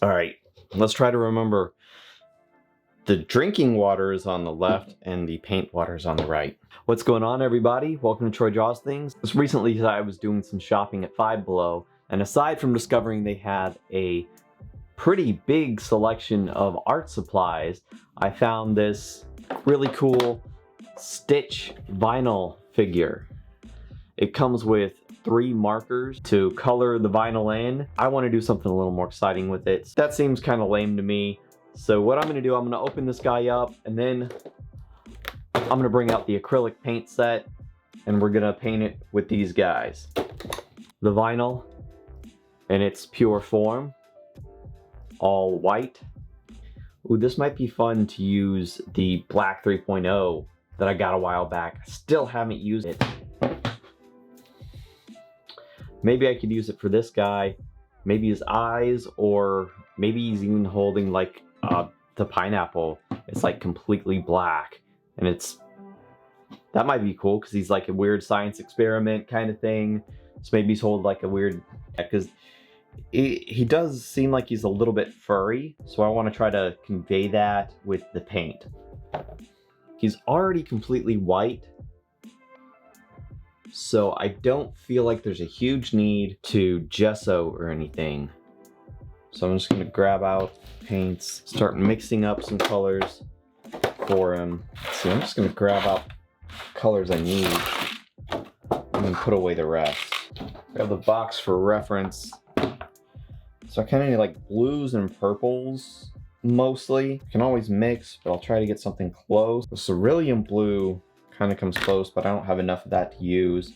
All right, let's try to remember the drinking water is on the left and the paint water is on the right. What's going on, everybody? Welcome to Troy Draws Things. Just recently I was doing some shopping at Five Below, and aside from discovering they had a pretty big selection of art supplies, I found this really cool Stitch vinyl figure. It comes with 3 markers to color the vinyl in. I want to do something a little more exciting with it. That seems kind of lame to me. So what I'm going to do, I'm going to open this guy up, and then I'm going to bring out the acrylic paint set, and we're going to paint it with these guys. The vinyl in its pure form, all white. Ooh, this might be fun to use the black 3.0 that I got a while back. I still haven't used it. Maybe I could use it for this guy, maybe his eyes, or maybe he's even holding like the pineapple. It's like completely black, and that might be cool because he's like a weird science experiment kind of thing. So maybe he's holding like a weird, because he does seem like he's a little bit furry, so I want to try to convey that with the paint. He's already completely white, so I don't feel like there's a huge need to gesso or anything. So I'm just going to grab out paints, start mixing up some colors for him. So I'm just going to grab out colors I need and then put away the rest. Grab the box for reference. So I kind of need like blues and purples mostly. Can always mix, but I'll try to get something close. The cerulean blue kind of comes close, but I don't have enough of that to use.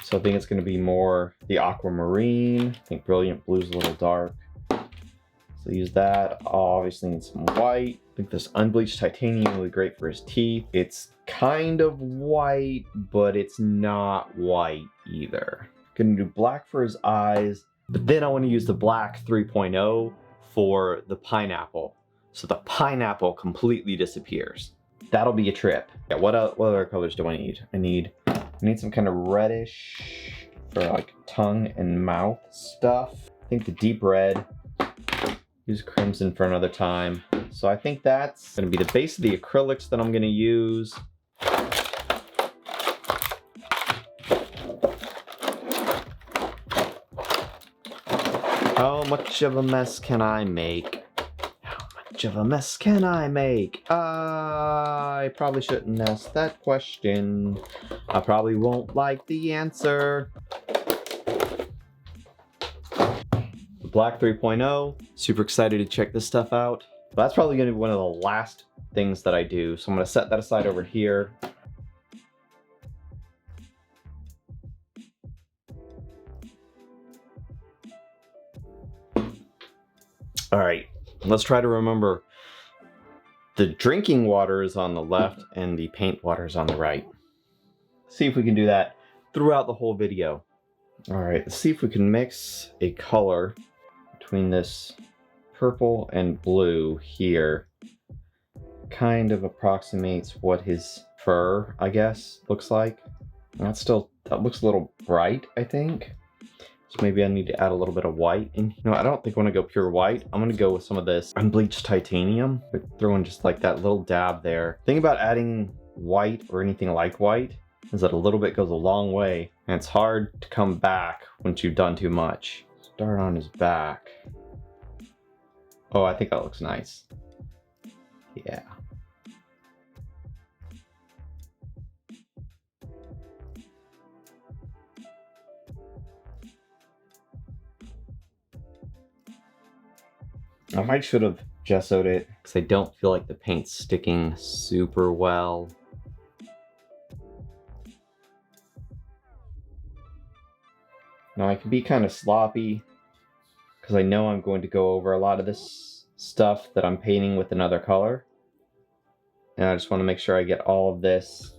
So I think it's going to be more the aquamarine. I think brilliant blue is a little dark. So use that. I'll obviously need some white. I think this unbleached titanium will be great for his teeth. It's kind of white, but it's not white either. Gonna do black for his eyes, but then I want to use the black 3.0 for the pineapple. So the pineapple completely disappears. That'll be a trip. Yeah, what other colors do I need? I need some kind of reddish for like tongue and mouth stuff. I think the deep red. Use crimson for another time. So I think that's gonna be the base of the acrylics that I'm gonna use. How much of a mess can I make? How much of a mess can I make? I probably shouldn't ask that question. I probably won't like the answer. Black 3.0, super excited to check this stuff out. But that's probably going to be one of the last things that I do, so I'm going to set that aside over here. All right, let's try to remember the drinking water is on the left and the paint water is on the right. See if we can do that throughout the whole video. All right, let's see if we can mix a color between this purple and blue here. Kind of approximates what his fur, I guess, looks like. That looks a little bright, I think. So maybe I need to add a little bit of white. And you know, I don't think I want to go pure white. I'm going to go with some of this unbleached titanium. Throw in just like that little dab there. The thing about adding white or anything like white is that a little bit goes a long way, and it's hard to come back once you've done too much. Start on his back. Oh, I think that looks nice. Yeah. I might should have gessoed it because I don't feel like the paint's sticking super well. Now I can be kind of sloppy because I know I'm going to go over a lot of this stuff that I'm painting with another color. And I just want to make sure I get all of this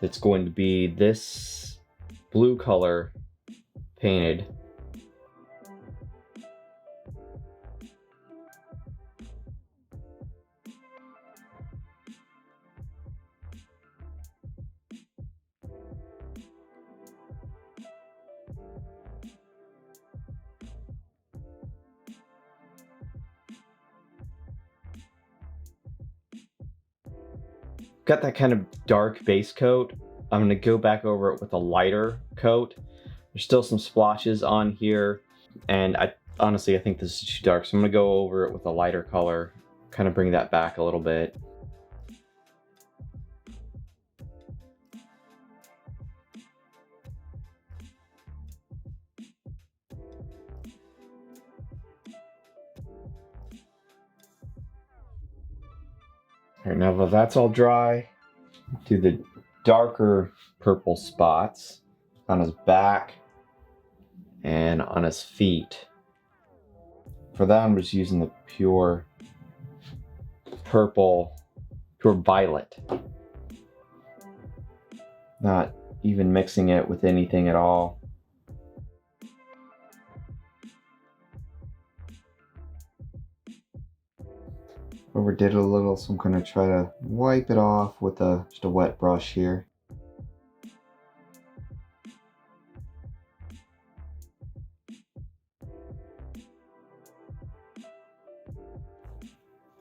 that's going to be this blue color painted. got that kind of dark base coat. I'm going to go back over it with a lighter coat. There's still some splotches on here, and honestly I think this is too dark, so I'm going to go over it with a lighter color, kind of bring that back a little bit. All right, now that that's all dry, do the darker purple spots on his back and on his feet. For that, I'm just using the pure purple, pure violet. Not even mixing it with anything at all. Overdid it a little, so I'm going to try to wipe it off with just a wet brush here.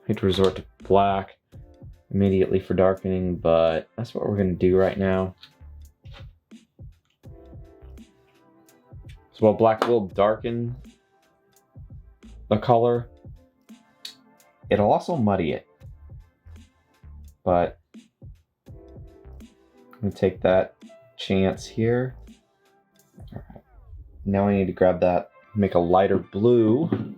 I hate to resort to black immediately for darkening, but that's what we're going to do right now. So while black will darken the color, it'll also muddy it. But I'm going to take that chance here. All right. Now I need to grab that, make a lighter blue.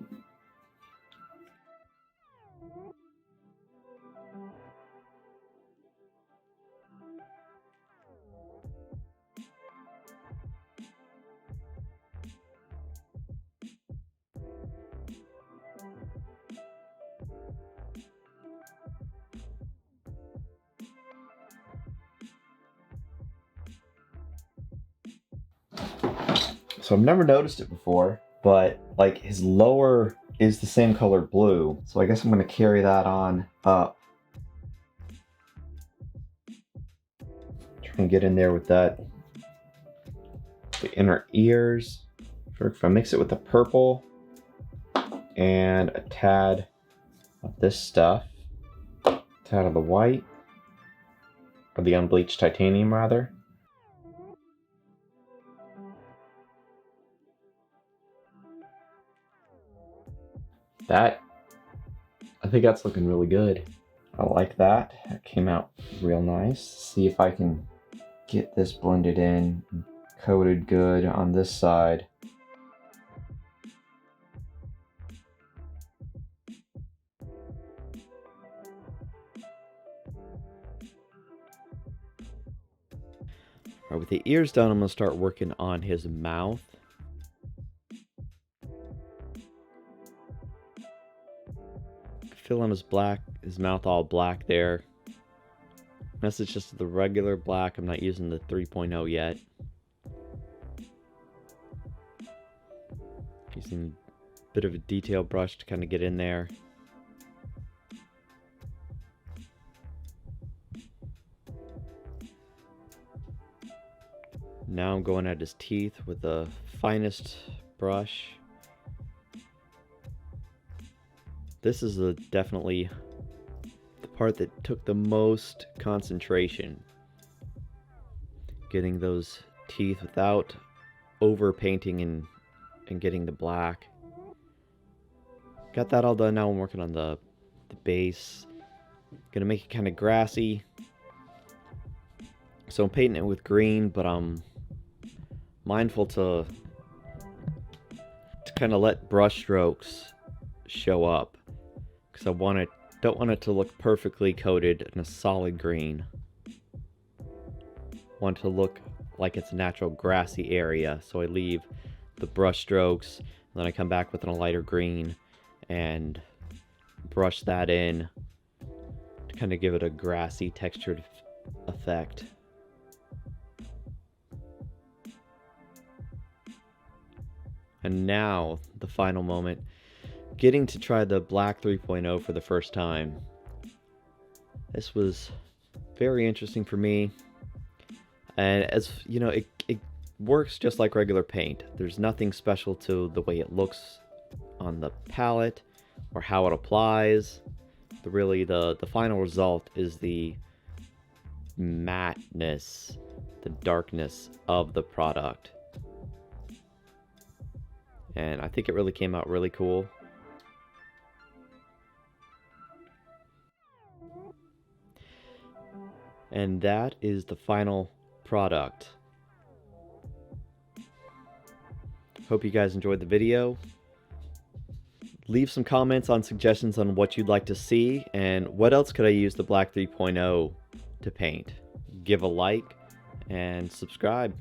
So I've never noticed it before, but like his lower is the same color blue. So I guess I'm going to carry that on up. Try and get in there with that. The inner ears. If I mix it with the purple and a tad of this stuff, a tad of the white, or the unbleached titanium rather. I think that's looking really good. I like that. That came out real nice. See if I can get this blended in, coated good on this side. All right, with the ears done, I'm gonna start working on his mouth. Fill in his mouth all black there. This is just the regular black. I'm not using the 3.0 yet. Using a bit of a detail brush to kind of get in there. Now I'm going at his teeth with the finest brush. This is definitely the part that took the most concentration. Getting those teeth without over painting and getting the black. Got that all done. Now I'm working on the base. Gonna make it kind of grassy. So I'm painting it with green, but I'm mindful to kind of let brush strokes show up. Because I don't want it to look perfectly coated in a solid green. Want it to look like it's a natural grassy area, so I leave the brush strokes, and then I come back with a lighter green and brush that in to kind of give it a grassy textured effect. And now the final moment, getting to try the black 3.0 for the first time. This was very interesting for me, and as you know, it works just like regular paint. There's nothing special to the way it looks on the palette or how it applies. The final result is the matte-ness, the darkness of the product. And I think it really came out really cool. And that is the final product. Hope you guys enjoyed the video. Leave some comments on suggestions on what you'd like to see and what else could I use the Black 3.0 to paint. Give a like and subscribe.